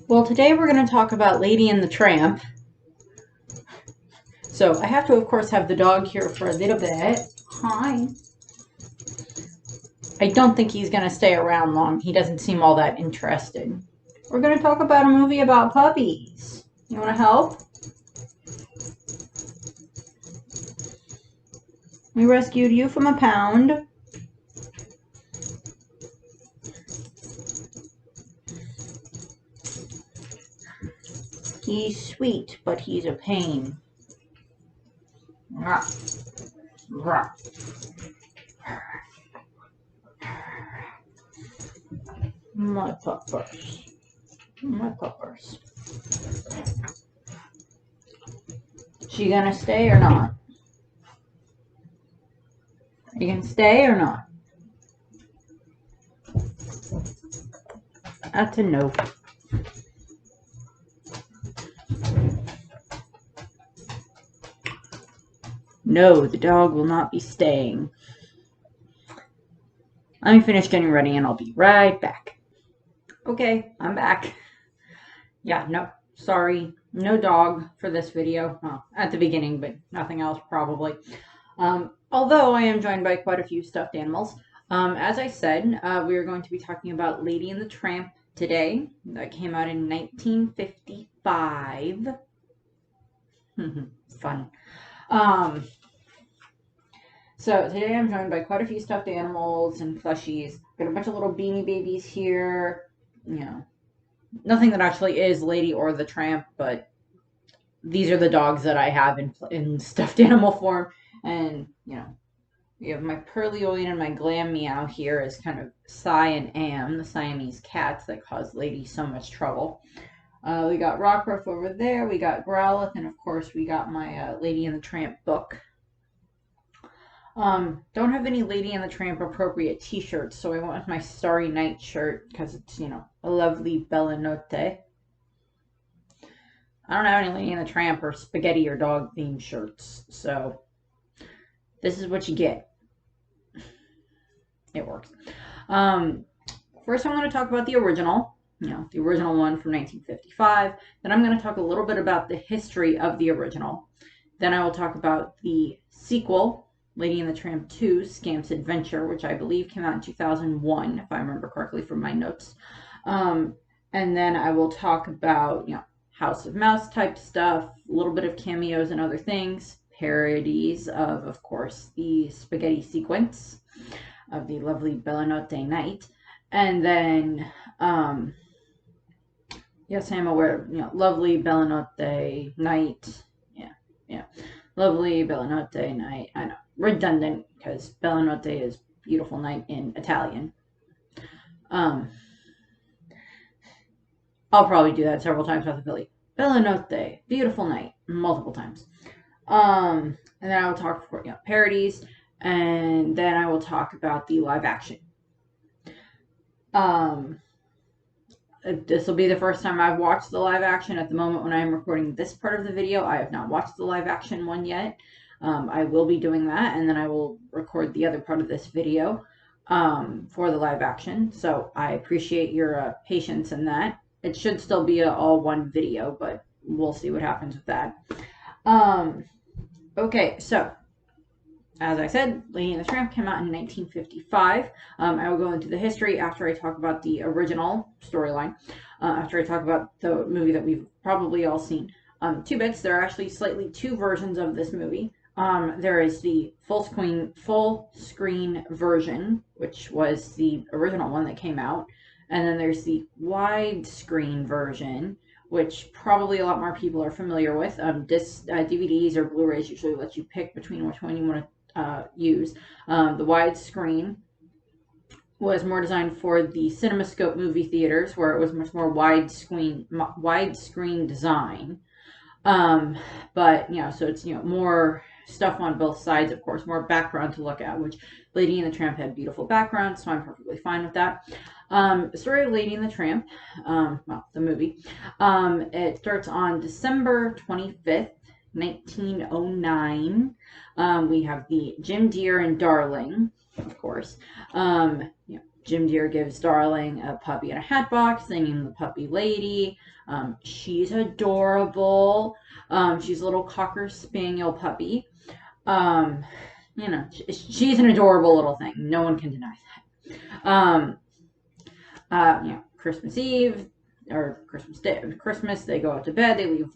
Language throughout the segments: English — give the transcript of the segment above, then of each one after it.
Well, today we're going to talk about Lady and the Tramp. So I have to, of course, have the dog here for a little bit. Hi. I don't think he's going to stay around long. He doesn't seem all that interested. We're going to talk about a movie about puppies. You want to help? We rescued you from a pound. He's sweet, but he's a pain. My puppers. My puppers. She gonna stay or not? Are you gonna stay or not? That's a no. No, the dog will not be staying. Let me finish getting ready and I'll be right back. Okay, I'm back. Yeah, no, sorry. No dog for this video. Well, at the beginning, but nothing else probably. Although I am joined by quite a few stuffed animals. As I said, we are going to be talking about Lady and the Tramp today. That came out in 1955. Fun. So today I'm joined by quite a few stuffed animals and plushies. Got a bunch of little beanie babies here. You know, nothing that actually is Lady or the Tramp, but these are the dogs that I have in stuffed animal form. And, you know, we have my Pearlioin and my Glam Meow here as kind of Cy and Am, the Siamese cats that cause Lady so much trouble. We got Rockruff over there. We got Growlithe, and of course we got my Lady and the Tramp book. Don't have any Lady and the Tramp appropriate t-shirts, so I went with my Starry Night shirt because it's, you know, a lovely Bella Notte. I don't have any Lady and the Tramp or spaghetti or dog themed shirts, so this is what you get. It works. First I'm going to talk about the original, the original one from 1955. Then I'm going to talk a little bit about the history of the original. Then I will talk about the sequel, Lady and the Tramp 2, Scamp's Adventure, which I believe came out in 2001, if I remember correctly from my notes. And then I will talk about, House of Mouse type stuff, a little bit of cameos and other things, parodies of course, the spaghetti sequence of the lovely Bella Notte night. And then, yes, I am aware, lovely Bella Notte night. Yeah. Lovely Bella Notte night. I know. Redundant, because Bella Notte is beautiful night in Italian. I'll probably do that several times with the Billy. Bella Notte, beautiful night, multiple times. And then I will talk for parodies, and then I will talk about the live action. This will be the first time I've watched the live action. At the moment when I am recording this part of the video, I have not watched the live action one yet. I will be doing that, and then I will record the other part of this video for the live action. So I appreciate your patience in that. It should still be all one video, but we'll see what happens with that. Okay, so as I said, Lady and the Tramp came out in 1955. I will go into the history after I talk about the original storyline, after I talk about the movie that we've probably all seen. Two bits, there are actually slightly two versions of this movie. There is the full screen version, which was the original one that came out. And then there's the widescreen version, which probably a lot more people are familiar with. DVDs or Blu-rays usually let you pick between which one you want to use. The widescreen was more designed for the CinemaScope movie theaters, where it was much more widescreen design. But so it's more stuff on both sides, of course, more background to look at, which Lady and the Tramp had beautiful background, so I'm perfectly fine with that. The story of Lady and the Tramp, the movie, it starts on December 25th, 1909. We have the Jim Deere and Darling, of course. Jim Deere gives Darling a puppy in a hat box, naming the puppy Lady. She's adorable. She's a little Cocker Spaniel puppy. She's an adorable little thing. No one can deny that. Christmas Eve or Christmas Day, Christmas, they go out to bed. They leave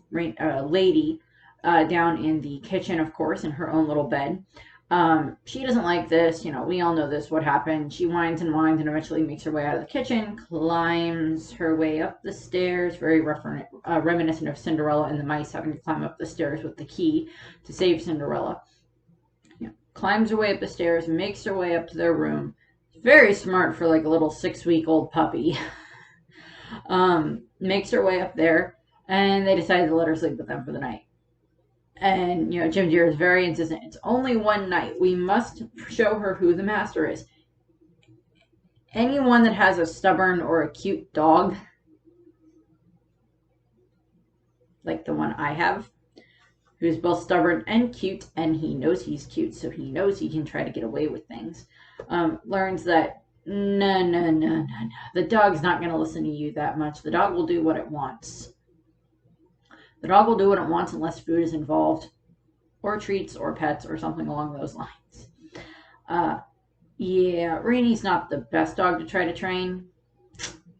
Lady down in the kitchen, of course, in her own little bed. She doesn't like this. We all know this, what happened. She whines and whines and eventually makes her way out of the kitchen, climbs her way up the stairs, very reminiscent of Cinderella and the mice having to climb up the stairs with the key to save Cinderella. Climbs her way up the stairs, makes her way up to their room. Very smart for like a little 6-week-old puppy. Makes her way up there, and they decide to let her sleep with them for the night. And, Jim Deere is very insistent. It's only one night. We must show her who the master is. Anyone that has a stubborn or a cute dog, like the one I have, who's both stubborn and cute, and he knows he's cute, so he knows he can try to get away with things, learns that no. The dog's not going to listen to you that much. The dog will do what it wants. The dog will do what it wants unless food is involved, or treats, or pets, or something along those lines. Rainy's not the best dog to try to train.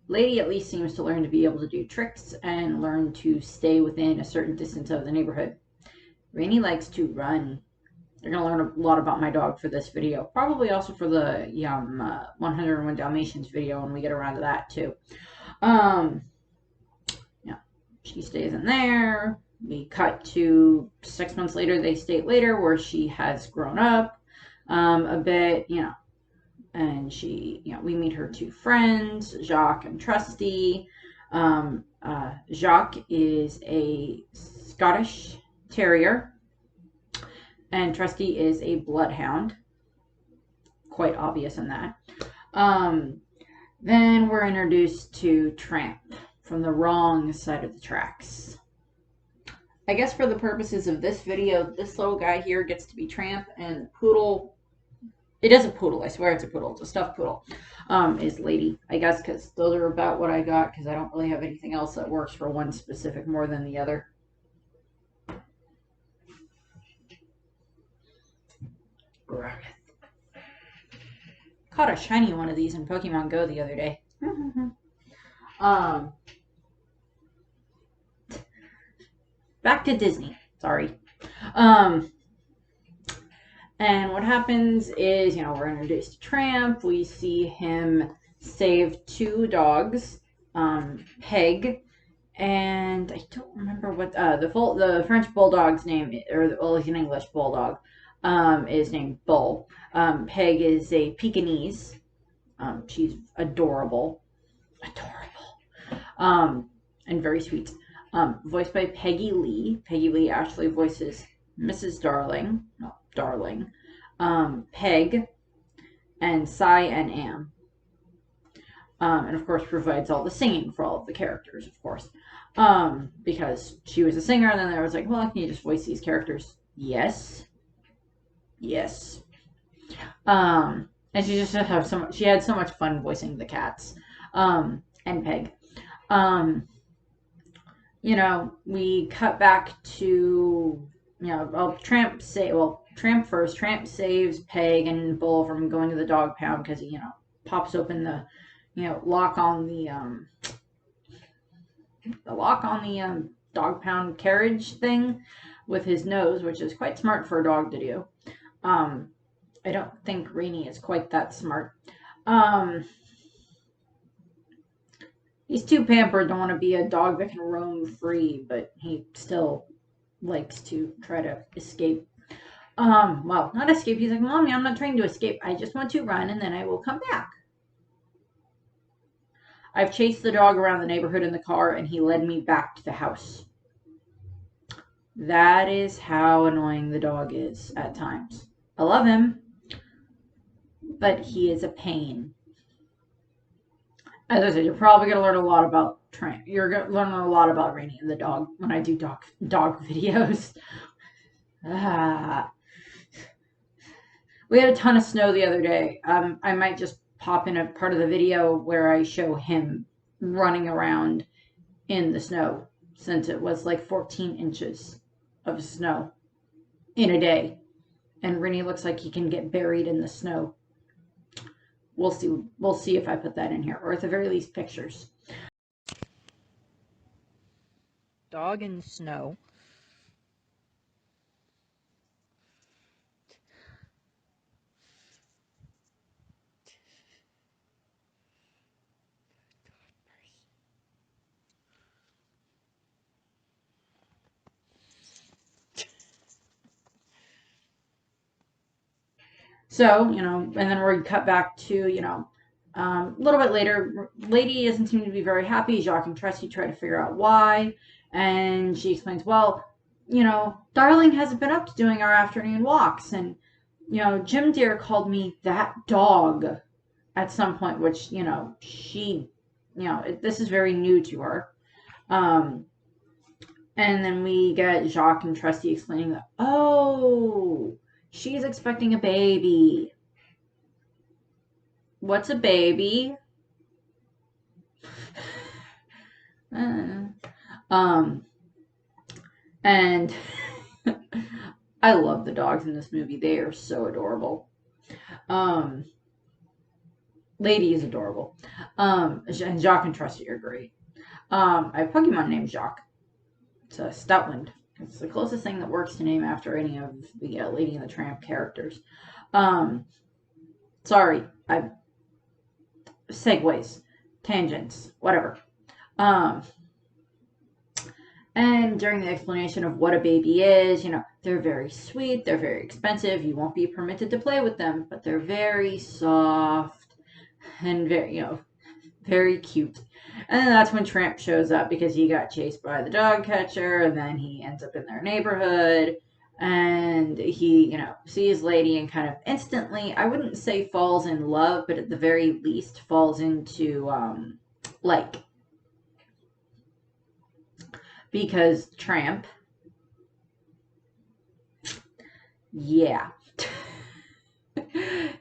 Lady at least seems to learn to be able to do tricks and learn to stay within a certain distance of the neighborhood. Rainy likes to run. You're going to learn a lot about my dog for this video. Probably also for the 101 Dalmatians video when we get around to that too. She stays in there. We cut to 6 months later, they state later, where she has grown up a bit, and we meet her two friends, Jacques and Trusty. Jacques is a Scottish Terrier, and Trusty is a Bloodhound. Quite obvious in that. Then we're introduced to Tramp from the wrong side of the tracks. I guess for the purposes of this video, this little guy here gets to be Tramp, and Poodle, it is a poodle, I swear it's a poodle, it's a stuffed poodle, is Lady, I guess, because those are about what I got, because I don't really have anything else that works for one specific more than the other. Caught a shiny one of these in Pokemon Go the other day. Back to Disney. Sorry. And what happens is, we're introduced to Tramp. We see him save two dogs, Peg, and I don't remember what the French bulldog's name, he's an English bulldog, is named Bull. Peg is a Pekingese. She's adorable, and very sweet. Voiced by Peggy Lee. Peggy Lee actually voices Mrs. Darling, Peg, and Cy and Am. And of course provides all the singing for all of the characters, of course. Because she was a singer, and then there was like, well, can you just voice these characters? Yes. And she just she had so much fun voicing the cats, and Peg. We cut back to, Tramp first. Tramp saves Peg and Bull from going to the dog pound because he, pops open the, lock on the dog pound carriage thing with his nose, which is quite smart for a dog to do. I don't think Rainy is quite that smart. He's too pampered to want to be a dog that can roam free, but he still likes to try to escape. Well, not escape. He's like, Mommy, I'm not trying to escape. I just want to run, and then I will come back. I've chased the dog around the neighborhood in the car, and he led me back to the house. That is how annoying the dog is at times. I love him, but he is a pain. As I said, you're probably going to learn a lot about Tramp. You're going to learn a lot about Rainy and the dog when I do dog videos. We had a ton of snow the other day. I might just pop in a part of the video where I show him running around in the snow, since it was like 14 inches of snow in a day. And Rennie looks like he can get buried in the snow. We'll see. We'll see if I put that in here, or at the very least, pictures. Dog in snow. So, and then we cut back to, a little bit later. Lady doesn't seem to be very happy. Jacques and Tressie try to figure out why. And she explains, well, Darling hasn't been up to doing our afternoon walks. And, Jim Dear called me that dog at some point, which, she, this is very new to her. And then we get Jacques and Tressie explaining that, oh, she's expecting a baby. What's a baby? And I love the dogs in this movie. They are so adorable. Lady is adorable. And Jacques and Tressie are great. I have a Pokemon named Jacques. It's a Stoutland. It's the closest thing that works to name after any of the Lady and the Tramp characters. Sorry, segues, tangents, whatever. And during the explanation of what a baby is, they're very sweet, they're very expensive, you won't be permitted to play with them, but they're very soft and very, very cute. And then that's when Tramp shows up because he got chased by the dog catcher, and then he ends up in their neighborhood, and he, sees Lady and kind of instantly, I wouldn't say falls in love, but at the very least falls into, because Tramp, yeah.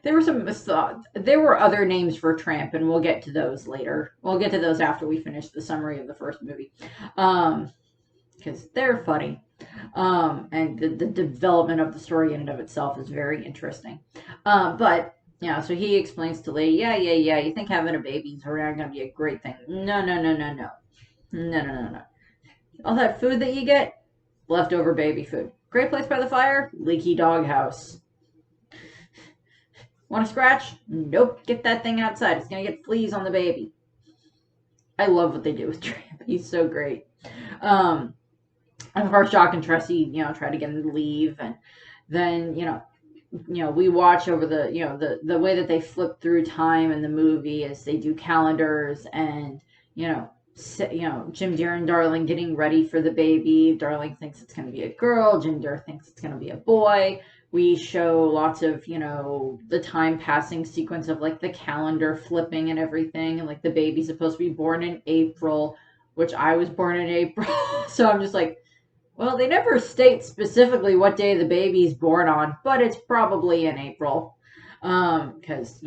There were other names for Tramp, and we'll get to those later. We'll get to those after we finish the summary of the first movie, because they're funny, and the development of the story in and of itself is very interesting. But so he explains to Lady, yeah. You think having a baby is going to be a great thing? No. All that food that you get, leftover baby food. Great place by the fire, leaky doghouse. Want to scratch? Nope. Get that thing outside. It's going to get fleas on the baby. I love what they do with Tramp. He's so great. And of course, Jacques and Tressie, try to get him to leave. And then, we watch over the way that they flip through time in the movie as they do calendars and, Jim Dear and Darling getting ready for the baby. Darling thinks it's going to be a girl. Jim Dear thinks it's going to be a boy. We show lots of, the time passing sequence of the calendar flipping and everything. And the baby's supposed to be born in April, which I was born in April. So I'm just well, they never state specifically what day the baby's born on, but it's probably in April. Because,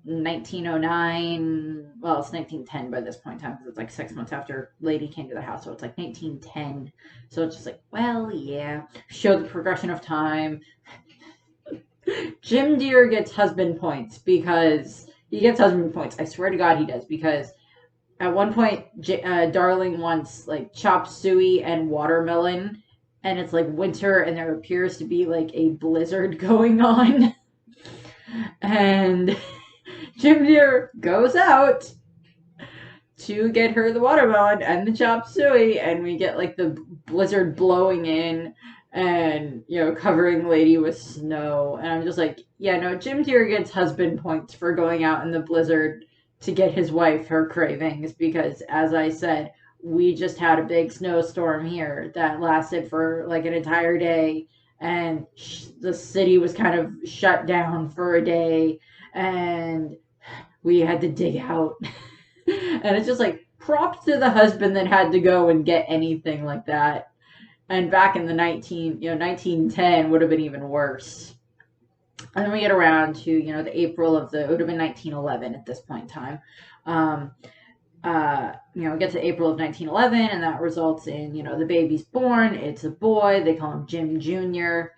1909, well, it's 1910 by this point in time, because it's 6 months after Lady came to the house, so it's 1910. So it's just well, yeah, show the progression of time. Jim Dear gets husband points because he gets husband points. I swear to God he does, because at one point, Darling wants chop suey and watermelon, and it's winter, and there appears to be a blizzard going on, and Jim Dear goes out to get her the watermelon and the chop suey, and we get the blizzard blowing in and covering Lady with snow, and I'm just Jim Dear gets husband points for going out in the blizzard to get his wife her cravings, because as I said, we just had a big snowstorm here that lasted for an entire day, and the city was kind of shut down for a day, and we had to dig out. And it's just props to the husband that had to go and get anything like that. And back in the 1910 would have been even worse. And then we get around to, the April of it would have been 1911 at this point in time. We get to April of 1911, and that results in, the baby's born. It's a boy. They call him Jim Jr.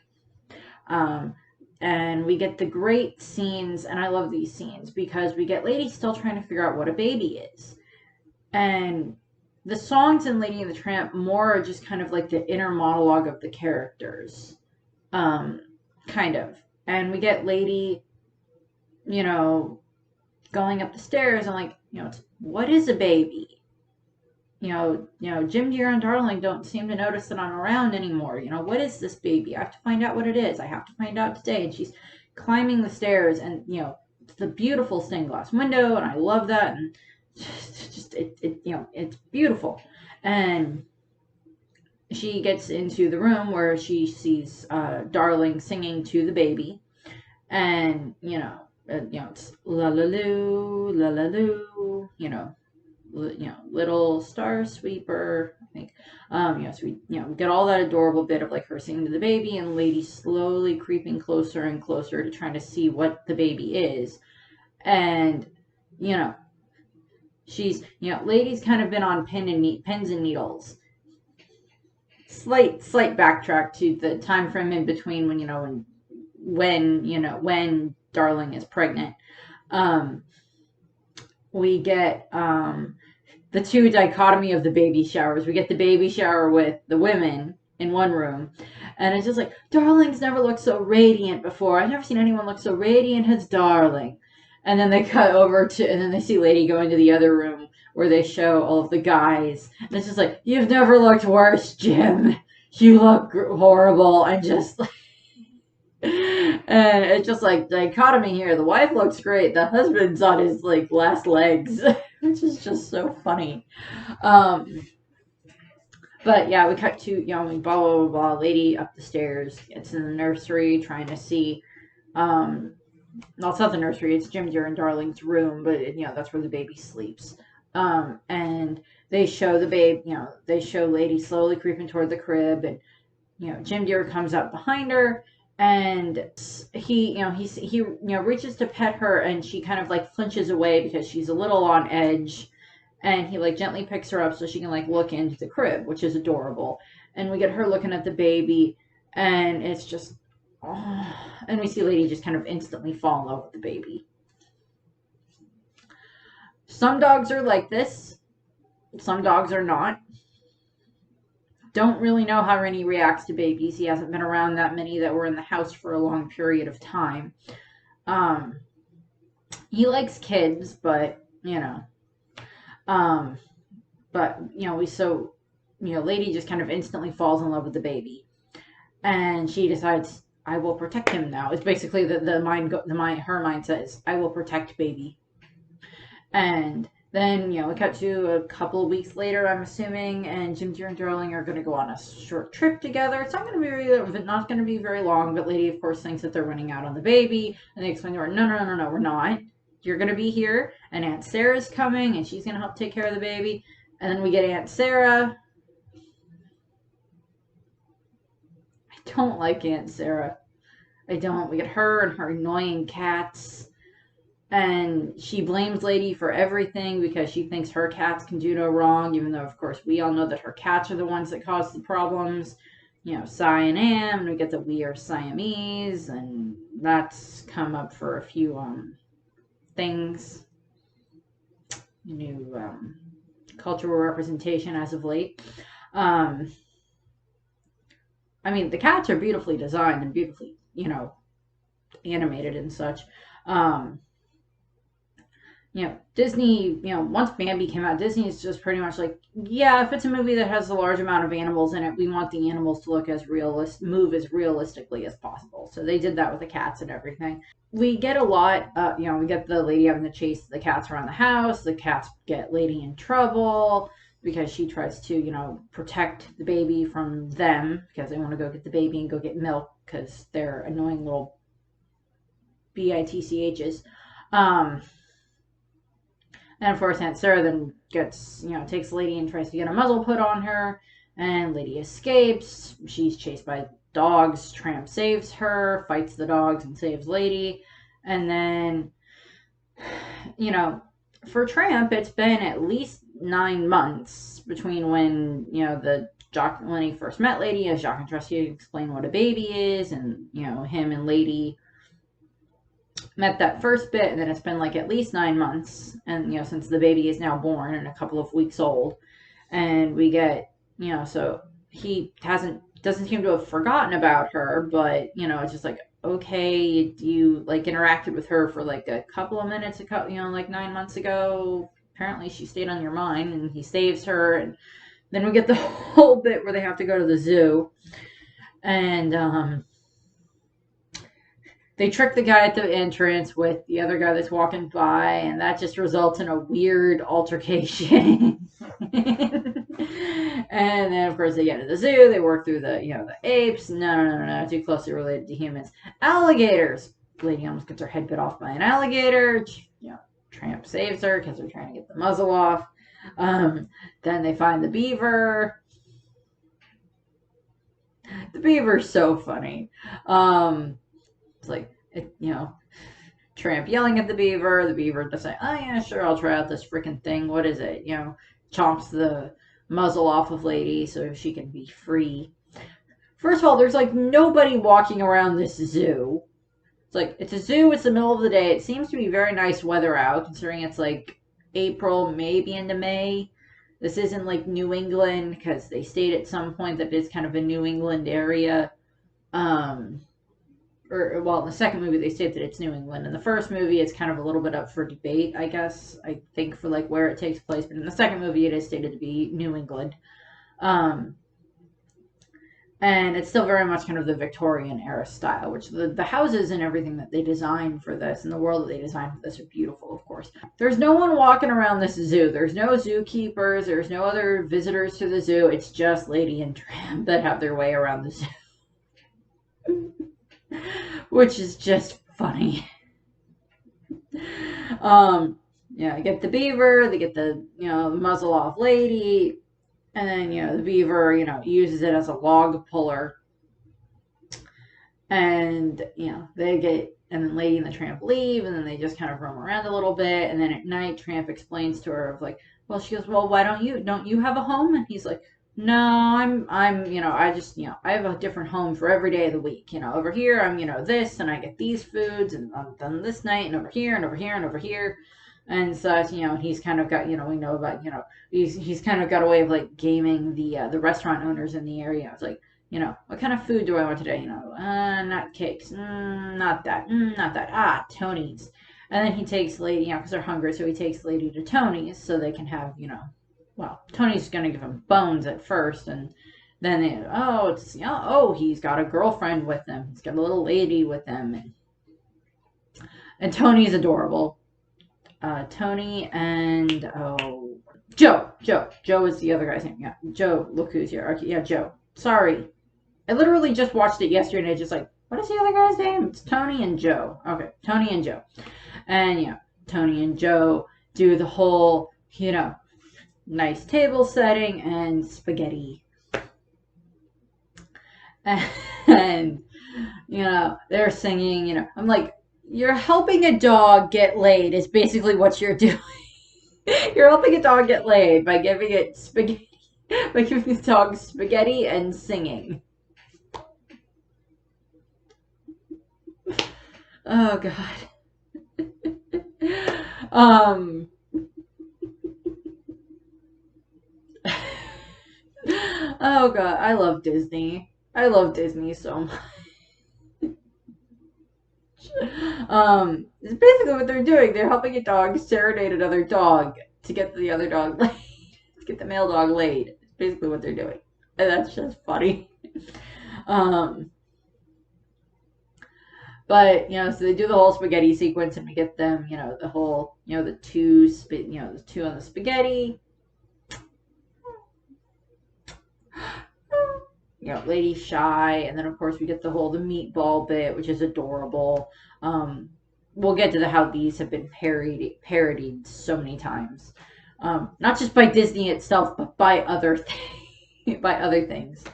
And we get the great scenes, and I love these scenes because we get Lady still trying to figure out what a baby is. And the songs in Lady and the Tramp more are just kind of like the inner monologue of the characters. Kind of. And we get Lady, going up the stairs and like, what is a baby? Jim, Dear, and Darling don't seem to notice that I'm around anymore. What is this baby? I have to find out what it is. I have to find out today. And she's climbing the stairs, and it's the beautiful stained glass window, and I love that. And just it's beautiful. And she gets into the room where she sees Darling singing to the baby, and it's la la loo, la la loo, little star sweeper, I think. So we get all that adorable bit of like her singing to the baby, and Lady slowly creeping closer and closer to trying to see what the baby is. And she's Lady's kind of been on pins and needles. Slight backtrack to the time frame in between when Darling is pregnant. We get the two dichotomy of the baby showers. We get the baby shower with the women in one room, and it's just like, Darling's never looked so radiant before. I've never seen anyone look so radiant as Darling. And then they cut over and then they see Lady go into the other room where they show all of the guys. And it's just like, you've never looked worse, Jim. You look horrible. And just like, and it's just like dichotomy here. The wife looks great. The husband's on his like last legs, which is just so funny. But yeah, we cut to, blah, blah, blah, blah. Lady up the stairs. It's in the nursery trying to see, no, it's not the nursery. It's Jim, Dear, and Darling's room, but that's where the baby sleeps. And they show the babe. They show Lady slowly creeping toward the crib, and Jim, Dear comes up behind her, and he reaches to pet her, and she kind of like flinches away because she's a little on edge, and he like gently picks her up so she can like look into the crib, which is adorable. And we get her looking at the baby, and it's just. Oh, and we see Lady just kind of instantly fall in love with the baby. Some dogs are like this. Some dogs are not. Don't really know how Rennie reacts to babies. He hasn't been around that many that were in the house for a long period of time. He likes kids, but Lady just kind of instantly falls in love with the baby, and she decides, I will protect him now. It's basically her mind says, I will protect baby. And then, we cut to a couple of weeks later, I'm assuming, and Jim, Dear, and Darling are going to go on a short trip together. It's not going to be very long, but Lady, of course, thinks that they're running out on the baby, and they explain to her, no, we're not. You're going to be here, and Aunt Sarah's coming, and she's going to help take care of the baby. And then we get Aunt Sarah. I don't like Aunt Sarah. I don't. We get her and her annoying cats. And she blames Lady for everything because she thinks her cats can do no wrong, even though, of course, we all know that her cats are the ones that cause the problems. Cy and Am, and we get that we are Siamese, and that's come up for a few things. New cultural representation as of late. The cats are beautifully designed and beautifully, animated and such. Disney, once Bambi came out, Disney is just pretty much like, yeah, if it's a movie that has a large amount of animals in it, we want the animals to look move as realistically as possible. So they did that with the cats and everything. We get a lot, we get the lady having to chase the cats around the house. The cats get Lady in trouble because she tries to, protect the baby from them because they want to go get the baby and go get milk because they're annoying little bitchs. And of course, Aunt Sarah then takes Lady and tries to get a muzzle put on her, and Lady escapes. She's chased by dogs. Tramp saves her, fights the dogs, and saves Lady. And then, you know, for Tramp, it's been at least 9 months between when, the Jock, when he first met Lady, as Jacques and Trusty explain what a baby is, and, him and Lady met that first bit, and then it's been like at least 9 months, and, since the baby is now born and a couple of weeks old, and we get, so he doesn't seem to have forgotten about her, but, it's just like, okay, you like interacted with her for like a couple of minutes ago, like 9 months ago. Apparently she stayed on your mind, and he saves her. And then we get the whole bit where they have to go to the zoo, and they trick the guy at the entrance with the other guy that's walking by, and that just results in a weird altercation. And then, of course, they get to the zoo. They work through the, the apes. No, too closely related to humans. Alligators. Lady almost gets her head bit off by an alligator. Tramp saves her because they're trying to get the muzzle off. Then they find the beaver. The beaver's so funny. It's like, Tramp yelling at the beaver just saying, oh yeah, sure, I'll try out this freaking thing. What is it? Chomps the muzzle off of Lady so she can be free. First of all, there's like nobody walking around this zoo. It's a zoo, it's the middle of the day. It seems to be very nice weather out, considering it's like April, maybe into May. This isn't like New England, because they state at some point that it's kind of a New England area. In the second movie they state that it's New England. In the first movie, it's kind of a little bit up for debate, I guess. I think for like where it takes place, but in the second movie, it is stated to be New England, and it's still very much kind of the Victorian era style, which the houses and everything that they designed for this, and the world that they designed for this, are beautiful, of course. There's no one walking around this zoo. There's no zookeepers. There's no other visitors to the zoo. It's just Lady and Tramp that have their way around the zoo. Which is just funny. Get the beaver, they get the, muzzle off Lady, and then, the beaver, uses it as a log puller. And, they get, and then Lady and the Tramp leave, and then they just kind of roam around a little bit, and then at night, Tramp explains to her, she goes, well, why don't you have a home? And he's like, no, I'm, I just, I have a different home for every day of the week. Over here, I'm, this, and I get these foods, and I'm done this night, and over here, and over here, and over here. And such, he's kind of got, we know about, he's kind of got a way of like gaming the restaurant owners in the area. It's like, what kind of food do I want today? Not cakes, not that, Tony's. And then he takes Lady, because they're hungry, so he takes Lady to Tony's so they can have, Tony's going to give him bones at first, and then he's got a girlfriend with him. He's got a little lady with him, and Tony's adorable. Tony and Joe is the other guy's name. Yeah, Joe. Look who's here. Okay, yeah, Joe. Sorry, I literally just watched it yesterday, and I just like, what is the other guy's name? It's Tony and Joe. Okay, Tony and Joe, and Tony and Joe do the whole, nice table setting and spaghetti. And, they're singing, I'm like, you're helping a dog get laid is basically what you're doing. You're helping a dog get laid by giving it spaghetti, by giving the dog spaghetti and singing. Oh, God. Oh God, I love Disney. I love Disney so much. It's basically what they're doing. They're helping a dog serenade another dog to get the other dog laid, to get the male dog laid. It's basically what they're doing, and that's just funny. But so they do the whole spaghetti sequence, and we get them, the whole, the two on the spaghetti. Lady shy, and then of course we get the meatball bit, which is adorable. We'll get to how these have been parodied so many times, not just by Disney itself, but by other things.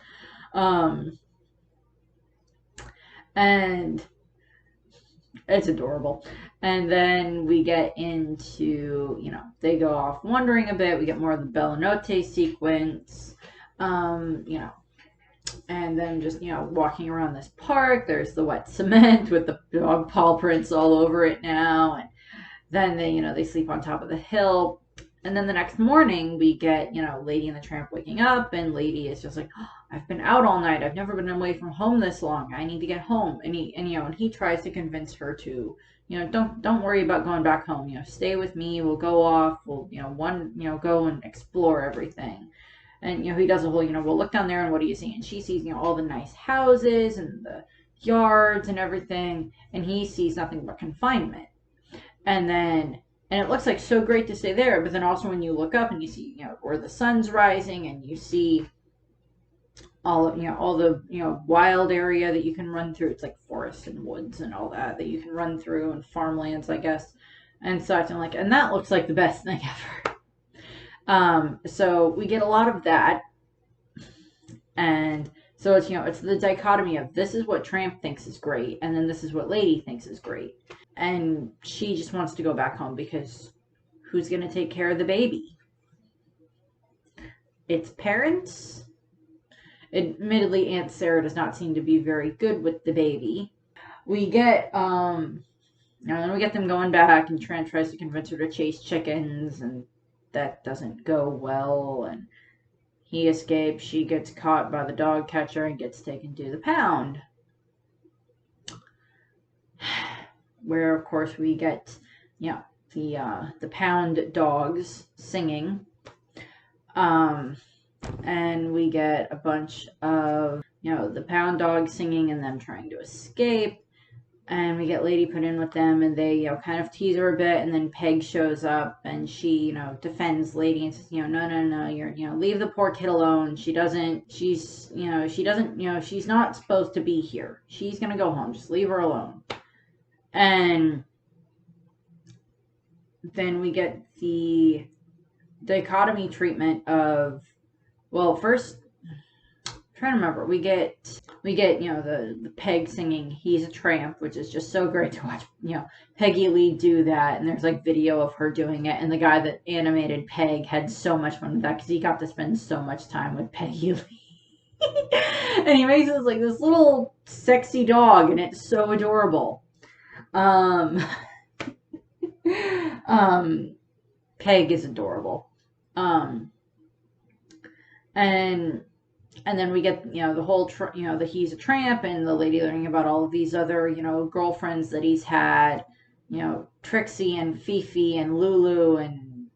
And it's adorable. And then we get into, they go off wandering a bit. We get more of the Bella Notte sequence. You know, and then just, walking around this park. There's the wet cement with the dog paw prints all over it now. And then they sleep on top of the hill. And then the next morning we get, Lady and the Tramp waking up, and Lady is just like, oh, I've been out all night. I've never been away from home this long. I need to get home. And he tries to convince her to, don't worry about going back home. Stay with me. We'll go off. We'll, go and explore everything. And, he does a whole, we'll look down there and what do you see? And she sees, all the nice houses and the yards and everything. And he sees nothing but confinement. And it looks like so great to stay there, but then also when you look up and you see, where the sun's rising, and you see all the wild area that you can run through. It's like forest and woods and all that you can run through, and farmlands, I guess, and such. And that looks like the best thing ever. So we get a lot of that, and so it's it's the dichotomy of this is what Tramp thinks is great, and then this is what Lady thinks is great. And she just wants to go back home because who's going to take care of the baby? Its parents. Admittedly, Aunt Sarah does not seem to be very good with the baby. We get, then we get them going back, and Tramp tries to convince her to chase chickens, and that doesn't go well, and he escapes. She gets caught by the dog catcher and gets taken to the pound. Where, of course, we get, the pound dogs singing. And we get a bunch of, the pound dogs singing and them trying to escape. And we get Lady put in with them, and they, kind of tease her a bit. And then Peg shows up, and she, defends Lady and says, no, you're, leave the poor kid alone. She's not supposed to be here. She's going to go home. Just leave her alone. And then we get the dichotomy treatment of, well, first, I'm trying to remember, we get the Peg singing He's a Tramp, which is just so great to watch, Peggy Lee do that, and there's like video of her doing it, and the guy that animated Peg had so much fun with that because he got to spend so much time with Peggy Lee. And he makes this like this little sexy dog, and it's so adorable. Peg is adorable. And then we get, the whole, the He's a Tramp, and the Lady learning about all of these other, girlfriends that he's had, Trixie and Fifi and Lulu, and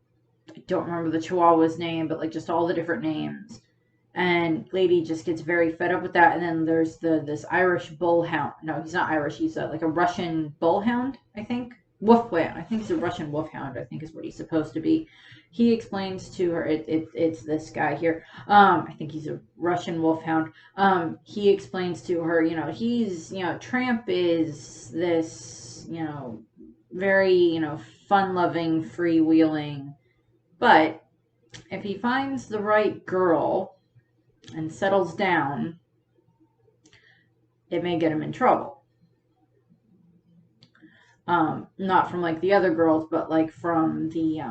I don't remember the Chihuahua's name, but like just all the different names. And Lady just gets very fed up with that. And then there's this Irish bullhound. No, he's not Irish. He's like a Russian bullhound, I think. Wolfhound. I think he's a Russian wolfhound, I think is what he's supposed to be. He explains to her, it's this guy here. I think he's a Russian wolfhound. He explains to her, he's, Tramp is this, very, fun-loving, freewheeling. But if he finds the right girl and settles down, it may get him in trouble. Not from like the other girls, but like from the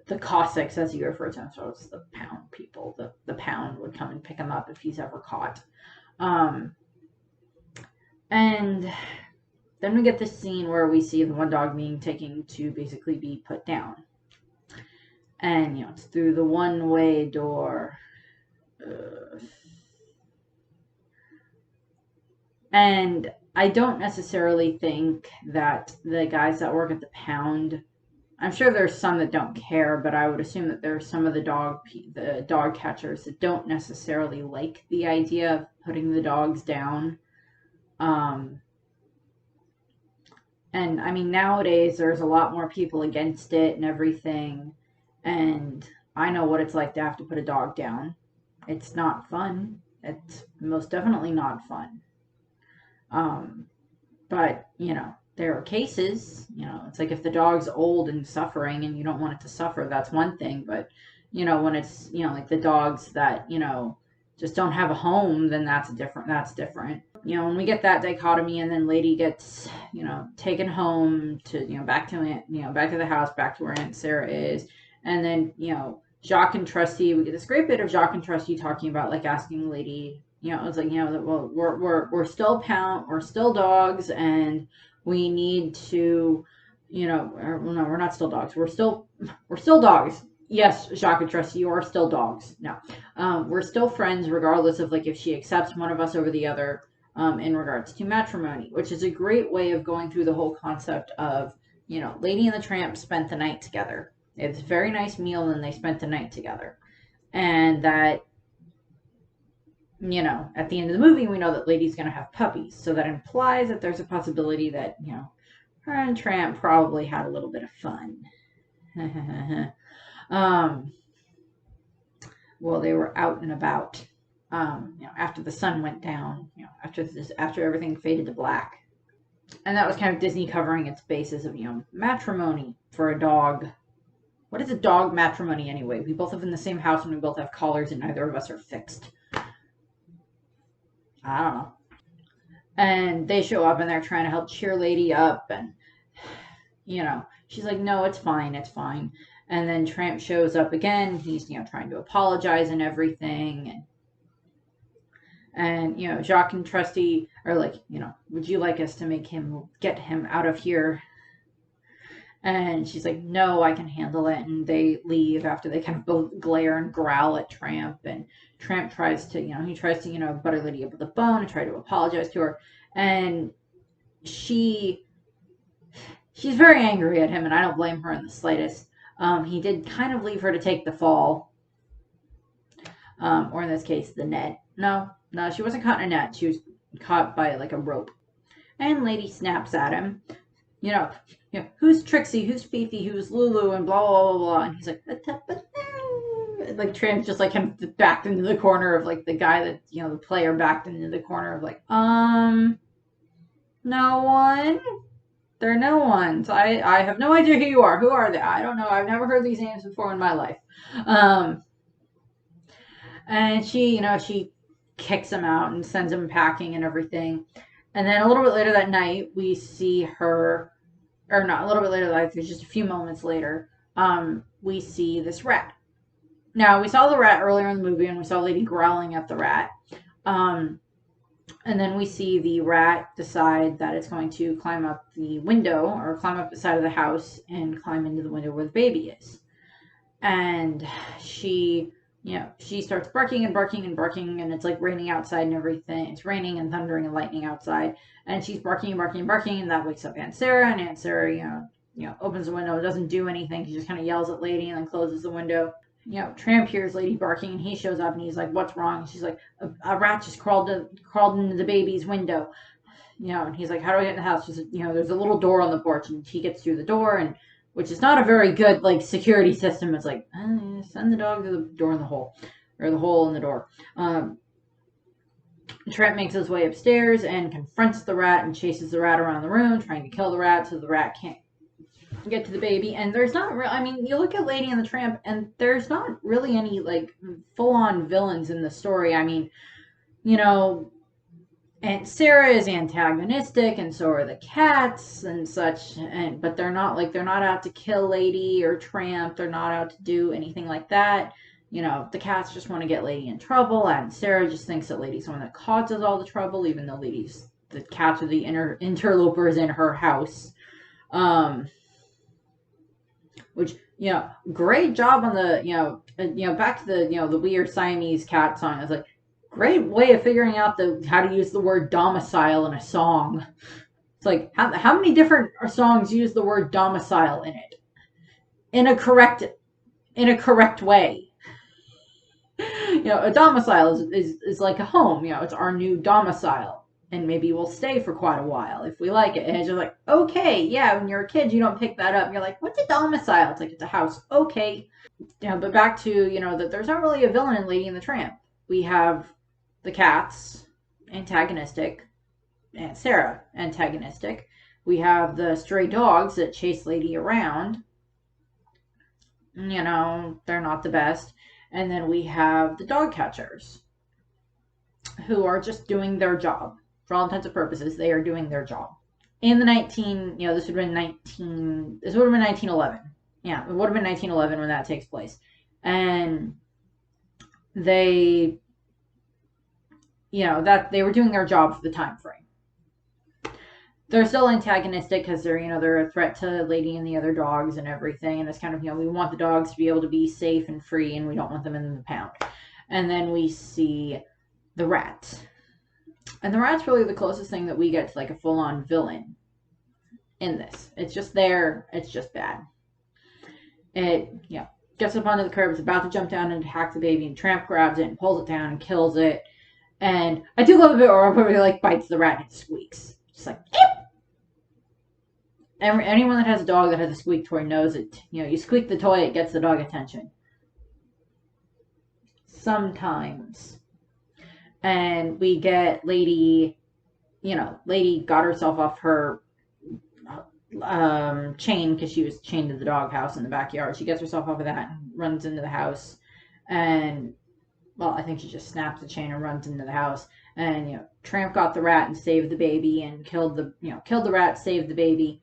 the Cossacks, as you refer to them. So it's the pound people. The pound would come and pick him up if he's ever caught. And then we get this scene where we see the one dog being taken to basically be put down. And, it's through the one-way door. And I don't necessarily think that the guys that work at the pound, I'm sure there's some that don't care, but I would assume that there's some of the dog catchers that don't necessarily like the idea of putting the dogs down. And I mean, nowadays there's a lot more people against it and everything. And I know what it's like to have to put a dog down. It's not fun. It's most definitely not fun. But, there are cases, it's like if the dog's old and suffering and you don't want it to suffer, that's one thing. But, when it's, like the dogs that, just don't have a home, then that's different. You know, when we get that dichotomy, and then Lady gets, you know, taken home to, you know, back to the house, back to where Aunt Sarah is. And then, you know, Jacques and Trusty, we get this great bit of Jacques and Trusty talking about, like, asking Lady, you know, it's like, you know, that, well, we're still we're still dogs, and we need to, you know, no, we're not still dogs. We're still dogs. Yes, Jacques and Trusty, you are still dogs. No, we're still friends, regardless of, like, if she accepts one of us over the other, in regards to matrimony, which is a great way of going through the whole concept of, you know, Lady and the Tramp spent the night together. It's a very nice meal, and they spent the night together. And that, you know, at the end of the movie, we know that Lady's going to have puppies. So that implies that there's a possibility that, you know, her and Tramp probably had a little bit of fun. Well, they were out and about, you know, after the sun went down, you know, after everything faded to black. And that was kind of Disney covering its bases of, you know, matrimony for a dog. What is a dog matrimony anyway? We both live in the same house, and we both have collars, and neither of us are fixed. I don't know. And they show up, and they're trying to help cheer Lady up, and, you know, she's like, no, it's fine, it's fine. And then Tramp shows up again. He's, you know, trying to apologize and everything. And, you know, Jacques and Trusty are like, you know, would you like us to get him out of here? And she's like, no, I can handle it. And they leave after they kind of both glare and growl at Tramp. And Tramp tries to, you know, butter Lady up with a bone and try to apologize to her. And she's very angry at him, and I don't blame her in the slightest. He did kind of leave her to take the fall. Or in this case, the net. No, she wasn't caught in a net. She was caught by, like, a rope. And Lady snaps at him. You know, who's Trixie, who's Fifi, who's Lulu, and blah, blah, blah, blah. And he's like, like, Tramp's just, like, kind of backed into the corner of, like, the guy that, you know, the player backed into the corner of, like, no one? They're no ones. I have no idea who you are. Who are they? I don't know. I've never heard these names before in my life. And she, you know, she kicks him out and sends him packing and everything. And then a little bit later that night, we see her, or not a little bit later, like just a few moments later, we see this rat. Now, we saw the rat earlier in the movie, and we saw Lady growling at the rat. And then we see the rat decide that it's going to climb up the window, or climb up the side of the house and climb into the window where the baby is. And she, you know, she starts barking and barking and barking, and it's like raining outside and everything. It's raining and thundering and lightning outside. And she's barking and barking and barking, and that wakes up Aunt Sarah. And Aunt Sarah, you know, opens the window, doesn't do anything. She just kind of yells at Lady and then closes the window. You know, Tramp hears Lady barking, and he shows up, and he's like, what's wrong? And she's like, a rat just crawled into the baby's window. You know, and he's like, how do I get in the house? She's like, you know, there's a little door on the porch, and he gets through the door, and which is not a very good, like, security system. It's like, send the dog to the door in the hole, or the hole in the door. Tramp makes his way upstairs and confronts the rat and chases the rat around the room, trying to kill the rat so the rat can't get to the baby. And there's not really, I mean, you look at Lady and the Tramp, and there's not really any, like, full-on villains in the story. I mean, you know, Aunt Sarah is antagonistic, and so are the cats and such, but they're not out to kill Lady or Tramp. They're not out to do anything like that. You know, the cats just want to get Lady in trouble. Aunt Sarah just thinks that Lady's the one that causes all the trouble, even though the cats are the interlopers in her house. Which, you know, great job on the, back to the, the weird Siamese cat song. It's like, great way of figuring out how to use the word domicile in a song. It's like, how many different songs use the word domicile in it? In a correct way. You know, a domicile is like a home. You know, it's our new domicile. And maybe we'll stay for quite a while if we like it. And it's just like, okay, yeah, when you're a kid, you don't pick that up. You're like, what's a domicile? It's like, it's a house. Okay. You know, but back to, that there's not really a villain in Lady and the Tramp. We have the cats, antagonistic. Aunt Sarah, antagonistic. We have the stray dogs that chase Lady around. You know, they're not the best. And then we have the dog catchers. who are just doing their job. For all intents and purposes, they are doing their job. In the this would have been 1911. Yeah, it would have been 1911 when that takes place. And they, that they were doing their job for the time frame. They're still antagonistic because they're a threat to Lady and the other dogs and everything. And it's kind of, we want the dogs to be able to be safe and free, and we don't want them in the pound. And then we see the rat. And the rat's really the closest thing that we get to like a full-on villain in this. It's just there. It's just bad. It, gets up onto the curb. It's about to jump down and attack the baby, and Tramp grabs it and pulls it down and kills it. And I do love a bit where it like bites the rat and it squeaks. Just like, eep! Anyone that has a dog that has a squeak toy knows it. You squeak the toy, it gets the dog attention. Sometimes. And we get Lady got herself off her chain because she was chained to the doghouse in the backyard. She gets herself off of that and runs into the house. And, well, I think she just snaps the chain and runs into the house. And, Tramp got the rat and saved the baby and killed the rat, saved the baby.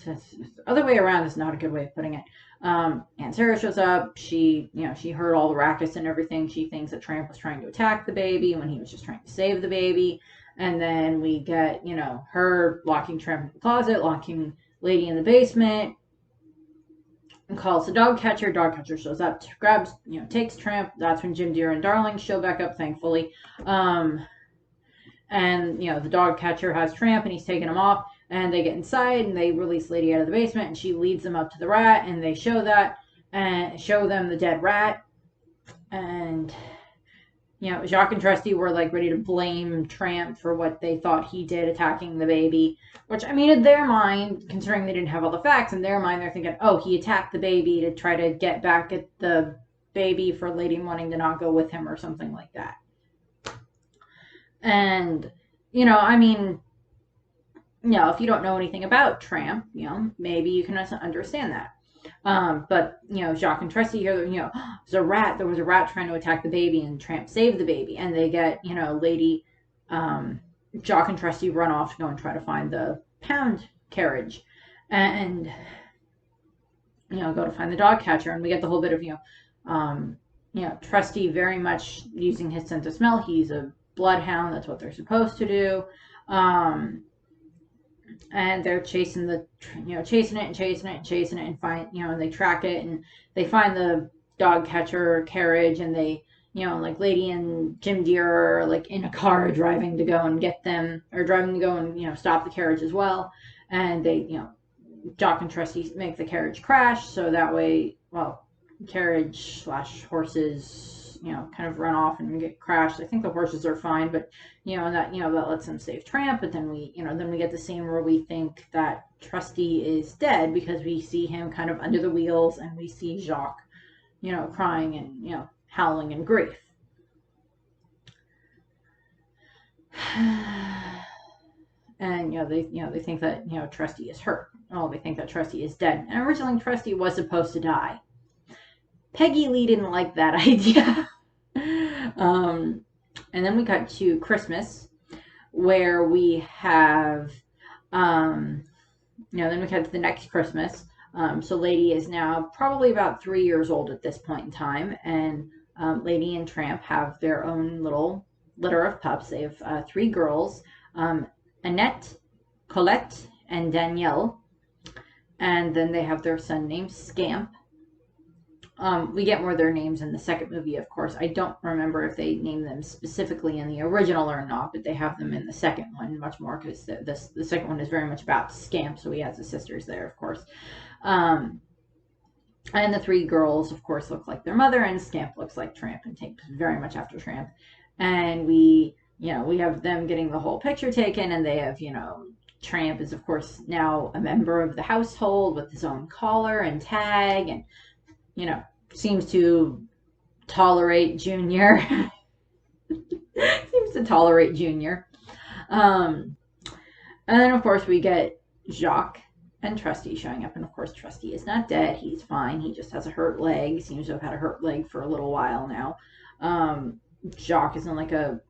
The other way around is not a good way of putting it. Aunt Sarah shows up. She heard all the racket and everything. She thinks that Tramp was trying to attack the baby when he was just trying to save the baby. And then we get, her locking Tramp in the closet, locking Lady in the basement, and calls the dog catcher. Dog catcher shows up, grabs, takes Tramp. That's when Jim Deere and Darling show back up, thankfully. And, the dog catcher has Tramp and he's taking him off. And they get inside and they release Lady out of the basement and she leads them up to the rat and they show that and show them the dead rat. And, Jacques and Trusty were like ready to blame Tramp for what they thought he did attacking the baby. Which, in their mind, considering they didn't have all the facts, in their mind they're thinking, oh, he attacked the baby to try to get back at the baby for Lady wanting to not go with him or something like that. And, if you don't know anything about Tramp, maybe you can understand that. But, Jacques and Trusty here, there was a rat trying to attack the baby and Tramp saved the baby. And they get, Lady, Jacques and Trusty run off to go and try to find the pound carriage. And, go to find the dog catcher. And we get the whole bit of, Trusty very much using his sense of smell. He's a bloodhound. That's what they're supposed to do. And they're chasing it and find, and they track it and they find the dog catcher carriage and they, like Lady and Jim Deere are like in a car driving to go and get them or driving to go and, stop the carriage as well. And they, Jock and Trusty make the carriage crash. So that way, well, carriage / horses, kind of run off and get crashed. I think the horses are fine, but that lets them save Tramp. But then we get the scene where we think that Trusty is dead because we see him kind of under the wheels and we see Jacques, crying and howling in grief. And they think that Trusty is hurt. Oh, they think that Trusty is dead. And originally Trusty was supposed to die. Peggy Lee didn't like that idea. And then we cut to Christmas, where we have, then we cut to the next Christmas. So Lady is now probably about 3 years old at this point in time, and Lady and Tramp have their own little litter of pups. They have 3 girls, Annette, Colette, and Danielle, and then they have their son named Scamp. We get more of their names in the second movie, of course. I don't remember if they name them specifically in the original or not, but they have them in the second one much more because the second one is very much about Scamp, so he has the sisters there, of course. And the 3 girls, of course, look like their mother, and Scamp looks like Tramp and takes very much after Tramp. And we have them getting the whole picture taken, and they have, Tramp is, of course, now a member of the household with his own collar and tag, and, seems to tolerate Junior. Seems to tolerate Junior. And then, of course, we get Jacques and Trusty showing up. And, of course, Trusty is not dead. He's fine. He just has a hurt leg. Seems to have had a hurt leg for a little while now. Jacques is in, like, a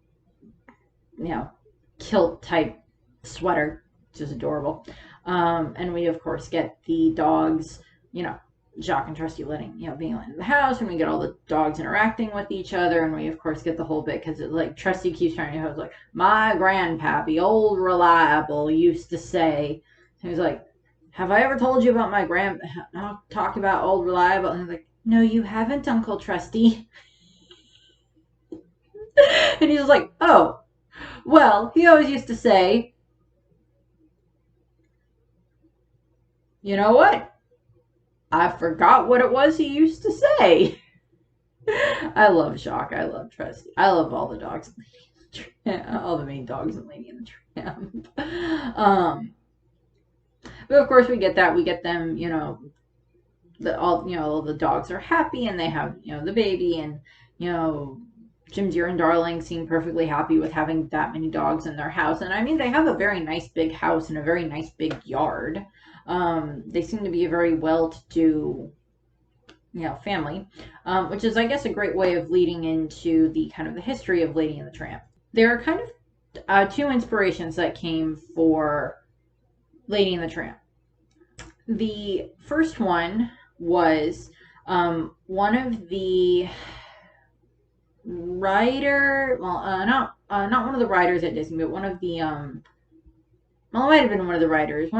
kilt type sweater, which is adorable. And we, of course, get the dogs, Jacques and Trusty being let in the house, and we get all the dogs interacting with each other, and we, of course, get the whole bit, because Trusty keeps trying to have, my grandpappy, old reliable, used to say, and he's like, have I ever told you about my talk about old reliable? And he's like, no, you haven't, Uncle Trusty. And he's like, oh, well, he always used to say, you know what? I forgot what it was he used to say. I love Jacques. I love Trusty. I love all the dogs. All the main dogs in Lady and the Tramp. But of course we get that. We get them, all the dogs are happy, and they have, the baby, and, Jim Deere and Darling seem perfectly happy with having that many dogs in their house. And I mean, they have a very nice big house and a very nice big yard. They seem to be a very well-to-do, family, which is, I guess, a great way of leading into the kind of the history of Lady and the Tramp. There are kind of two inspirations that came for Lady and the Tramp. The first one was one of the not one of the writers at Disney, but one of the it might have been one of the writers or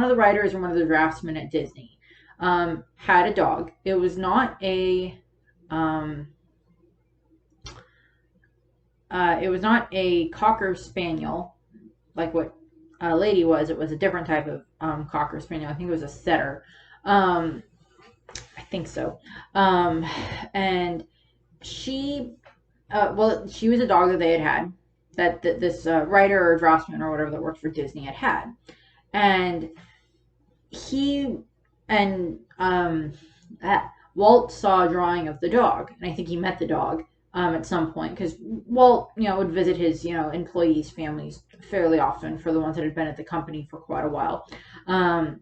one of the draftsmen at Disney had a dog. It was not a Cocker Spaniel like what Lady was. It was a different type of Cocker Spaniel. I think it was a setter. I think so. And she she was a dog that they had that this writer or draftsman or whatever that worked for Disney had. And Walt saw a drawing of the dog, and I think he met the dog at some point, because Walt, would visit his, employees' families fairly often, for the ones that had been at the company for quite a while. And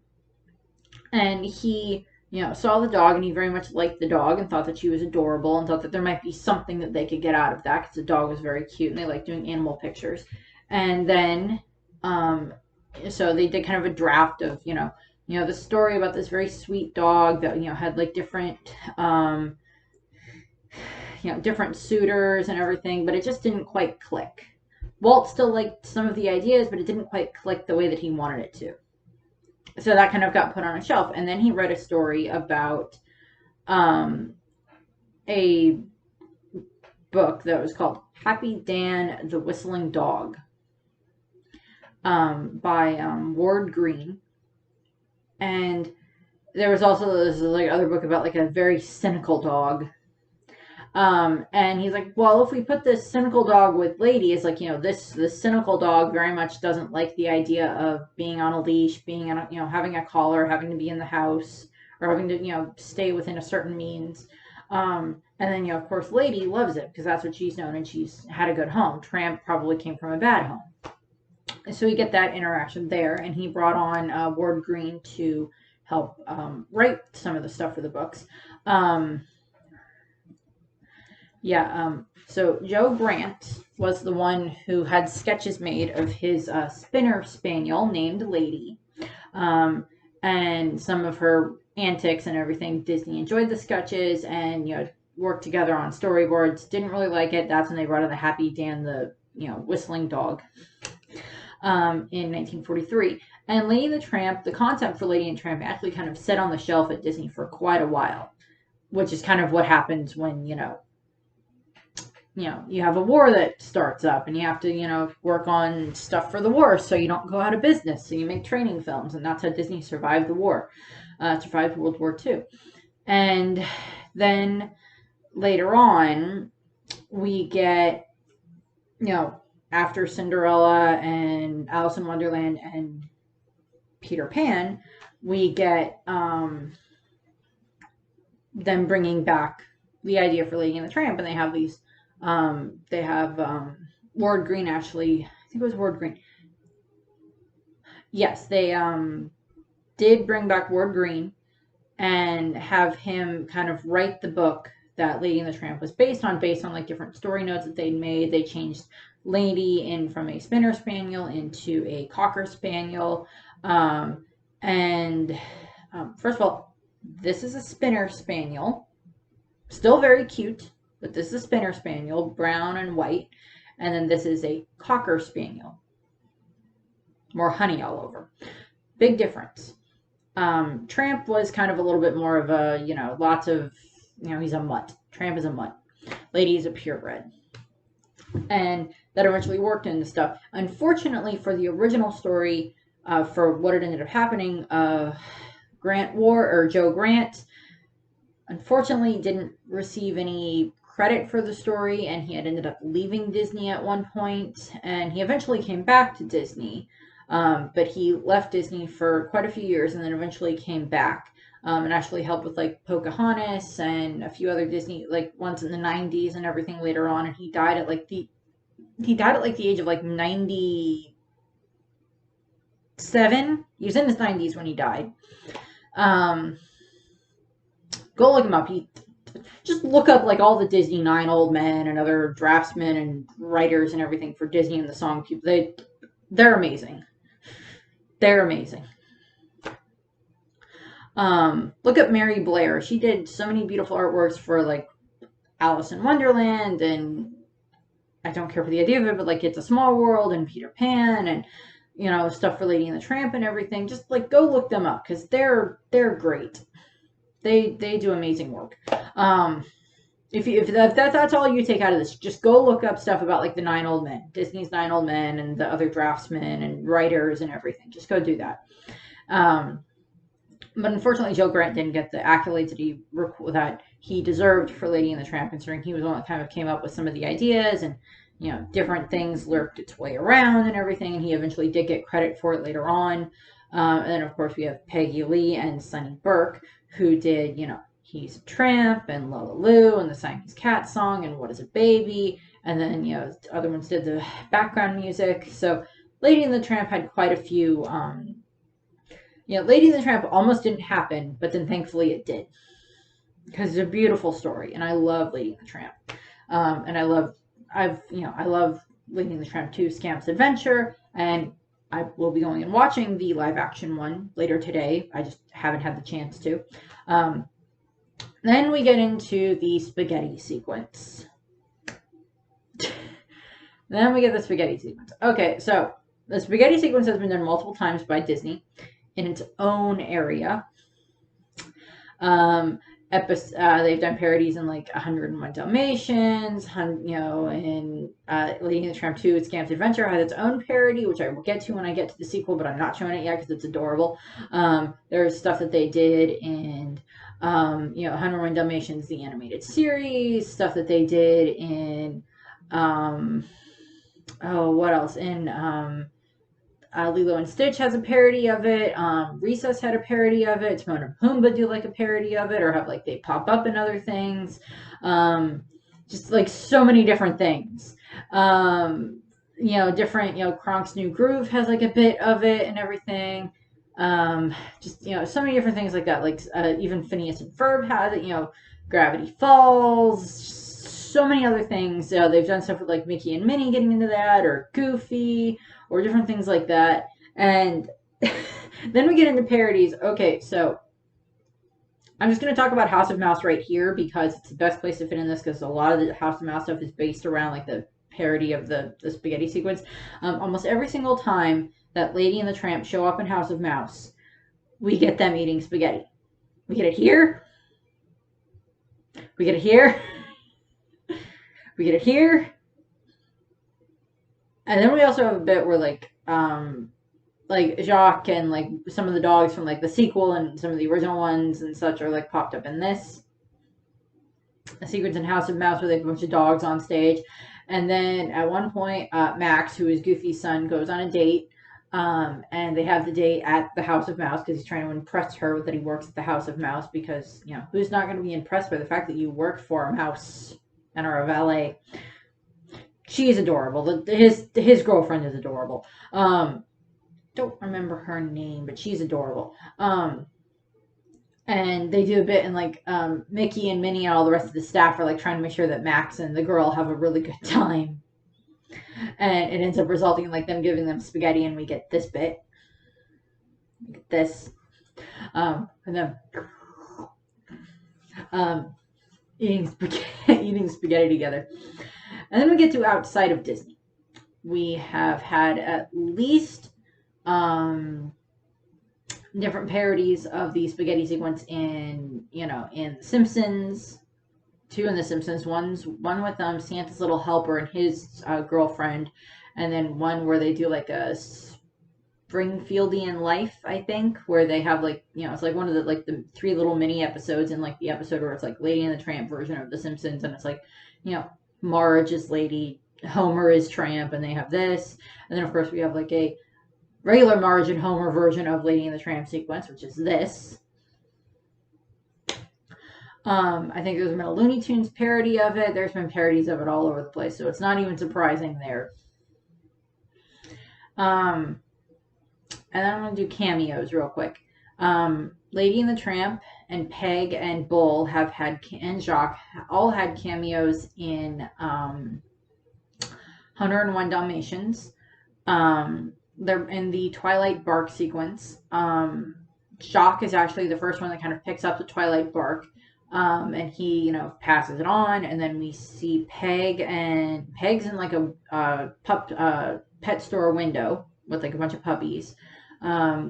he, saw the dog, and he very much liked the dog and thought that she was adorable, and thought that there might be something that they could get out of that, because the dog was very cute, and they liked doing animal pictures. And then, so they did kind of a draft of, the story about this very sweet dog that, had different, different suitors and everything, but it just didn't quite click. Walt still liked some of the ideas, but it didn't quite click the way that he wanted it to. So that kind of got put on a shelf. And then he read a story about a book that was called Happy Dan the Whistling Dog by Ward Green. And there was also this other book about a very cynical dog. And he's like, well, if we put this cynical dog with Lady, it's this cynical dog very much doesn't like the idea of being on a leash, being on having a collar, having to be in the house, or having to, stay within a certain means. And then, of course, Lady loves it, because that's what she's known, and she's had a good home. Tramp probably came from a bad home. So we get that interaction there, and he brought on Ward Green to help write some of the stuff for the books. So Joe Grant was the one who had sketches made of his spinner spaniel named Lady, and some of her antics and everything. Disney enjoyed the sketches and worked together on storyboards. Didn't really like it. That's when they brought in the Happy Dan the whistling dog in 1943. And Lady and the Tramp, the concept for Lady and Tramp actually kind of sat on the shelf at Disney for quite a while, which is kind of what happens when you have a war that starts up, and you have to, work on stuff for the war so you don't go out of business. So you make training films, and that's how Disney survived the war, survived World War II. And then later on, we get, after Cinderella and Alice in Wonderland and Peter Pan, we get them bringing back the idea for Lady and the Tramp, and they have these Ward Green, actually, I think it was Ward Green. Yes, they did bring back Ward Green and have him kind of write the book that Lady and the Tramp was based on different story notes that they'd made. They changed lady in from a Spinner Spaniel into a Cocker Spaniel. And first of all, this is a Spinner Spaniel. Still very cute, but this is a Spinner Spaniel, brown and white. And then this is a Cocker Spaniel. More honey all over. Big difference. Tramp was kind of a little bit more of a, lots of, he's a mutt. Tramp is a mutt. Lady is a purebred. And that eventually worked into stuff. Unfortunately, for the original story, for what it ended up happening, Joe Grant, unfortunately didn't receive any credit for the story, and he had ended up leaving Disney at one point, and he eventually came back to Disney. But he left Disney for quite a few years and then eventually came back and actually helped with like Pocahontas and a few other Disney like ones in the 90s and everything later on. And he died at the age of like 97. He was in his 90s when he died. Go look him up. Just look up like all the Disney 9 old men and other draftsmen and writers and everything for Disney and the song people. They're amazing. They're amazing. Look at Mary Blair. She did so many beautiful artworks for like Alice in Wonderland, and I don't care for the idea of it, but like It's a Small World and Peter Pan and stuff for Lady and the Tramp and everything. Just like go look them up because they're great. They do amazing work. If that's all you take out of this, just go look up stuff about like the 9 old men, Disney's 9 old men, and the other draftsmen and writers and everything. Just go do that. But unfortunately, Joe Grant didn't get the accolades that he deserved for Lady and the Tramp, considering he was the one that kind of came up with some of the ideas, and different things lurked its way around and everything. And he eventually did get credit for it later on. And then of course we have Peggy Lee and Sonny Burke, who did He's a Tramp and Lulla Lou and the Siamese Cat song and What is a Baby, and then other ones did the background music. So Lady and the Tramp had quite a few. Lady and the Tramp almost didn't happen, but then thankfully it did, because it's a beautiful story, and I love Lady and the Tramp, and I love Lady and the Tramp 2: Scamp's Adventure, and I will be going and watching the live action one later today. I just haven't had the chance to. Then we get into the spaghetti sequence. Then we get the spaghetti sequence. Okay, so the spaghetti sequence has been done multiple times by Disney in its own area. They've done parodies in like 101 Dalmatians, and Lady and the Tramp 2: Scamp's Adventure had its own parody, which I will get to when I get to the sequel, but I'm not showing it yet because it's adorable. There's stuff that they did in 101 Dalmatians, the animated series, stuff that they did in what else? In Lilo and Stitch has a parody of it. Recess had a parody of it. Timon and Pumbaa do like a parody of it, or have like they pop up in other things. Just like so many different things. Different, Kronk's New Groove has like a bit of it and everything. Just so many different things like that. Like even Phineas and Ferb has it. Gravity Falls. So many other things. They've done stuff with like Mickey and Minnie getting into that, or Goofy, or different things like that. And then we get into parodies. Okay, so I'm just going to talk about House of Mouse right here because it's the best place to fit in this, because a lot of the House of Mouse stuff is based around like the parody of the spaghetti sequence. Almost every single time that Lady and the Tramp show up in House of Mouse, we get them eating spaghetti. We get it here. We get it here. We get it here. And then we also have a bit where like Jacques and like some of the dogs from like the sequel and some of the original ones and such are like popped up in this. A sequence in House of Mouse where they have a bunch of dogs on stage. And then at one point, Max, who is Goofy's son, goes on a date. And they have the date at the House of Mouse because he's trying to impress her that he works at the House of Mouse, because, who's not going to be impressed by the fact that you work for a mouse and are a valet? She's adorable. His girlfriend is adorable. Don't remember her name, but she's adorable. And they do a bit, and like Mickey and Minnie and all the rest of the staff are like trying to make sure that Max and the girl have a really good time. And it ends up resulting in like them giving them spaghetti, and we get this bit. We get this. And then eating spaghetti together. And then we get to outside of Disney. We have had at least different parodies of the spaghetti sequence in The Simpsons. 2 in The Simpsons. One with Santa's little helper and his girlfriend, and then one where they do like a Springfieldian life, I think, where they have like it's like one of the 3 little mini episodes in like the episode where it's like Lady and the Tramp version of The Simpsons, and it's like Marge is Lady, Homer is Tramp, and they have this, and then of course we have like a regular Marge and Homer version of Lady and the Tramp sequence, which is this. I think there's been a Looney Tunes parody of it. There's been parodies of it all over the place, so it's not even surprising there. And then I'm going to do cameos real quick. Lady and the Tramp and Peg and Bull and Jacques all had cameos in 101 Dalmatians. They're in the Twilight Bark sequence. Jacques is actually the first one that kind of picks up the Twilight Bark. And he, passes it on, and then we see Peg's in like a pet store window with like a bunch of puppies.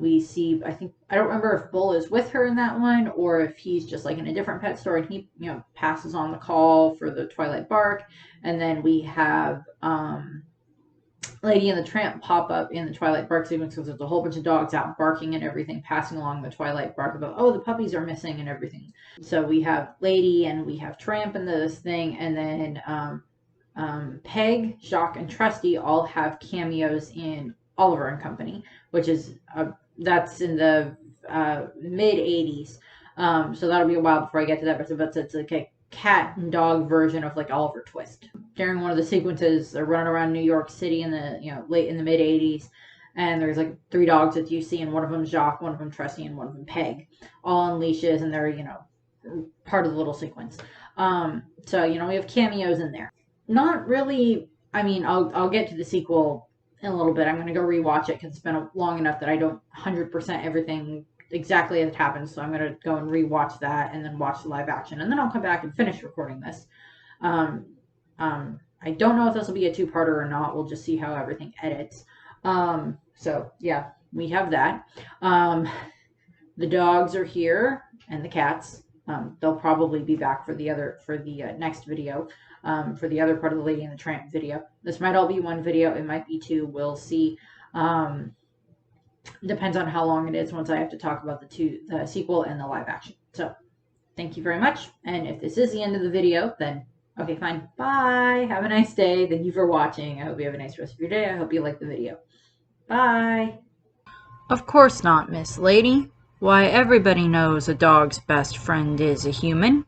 We see, I don't remember if Bull is with her in that one, or if he's just like in a different pet store, and he, passes on the call for the Twilight Bark. And then we have, Lady and the Tramp pop up in the Twilight Bark sequence because there's a whole bunch of dogs out barking and everything, passing along the Twilight Bark about, oh, the puppies are missing and everything. So we have Lady and we have Tramp in this thing, and then Peg, Jacques, and Trusty all have cameos in Oliver and Company, which is that's in the mid 80s. So that'll be a while before I get to that, but it's like a cat and dog version of like Oliver Twist. During one of the sequences, they're running around New York City in the late in the mid 80s, and there's like 3 dogs that you see, and one of them Jacques, one of them Trusty, and one of them Peg, all on leashes, and they're part of the little sequence. So we have cameos in there. Not really. I mean, I'll get to the sequel in a little bit. I'm going to go rewatch it because it's been long enough that I don't 100% everything exactly as it happens. So I'm going to go and rewatch that and then watch the live action, and then I'll come back and finish recording this. I don't know if this will be a 2-parter or not. We'll just see how everything edits. So yeah, we have that. The dogs are here and the cats. They'll probably be back for the next video, for the other part of the Lady and the Tramp video. This might all be one video. It might be 2. We'll see. Depends on how long it is once I have to talk about the sequel and the live action. So thank you very much. And if this is the end of the video, then okay, fine. Bye. Have a nice day. Thank you for watching. I hope you have a nice rest of your day. I hope you like the video. Bye. Of course not, Miss Lady. Why, everybody knows a dog's best friend is a human.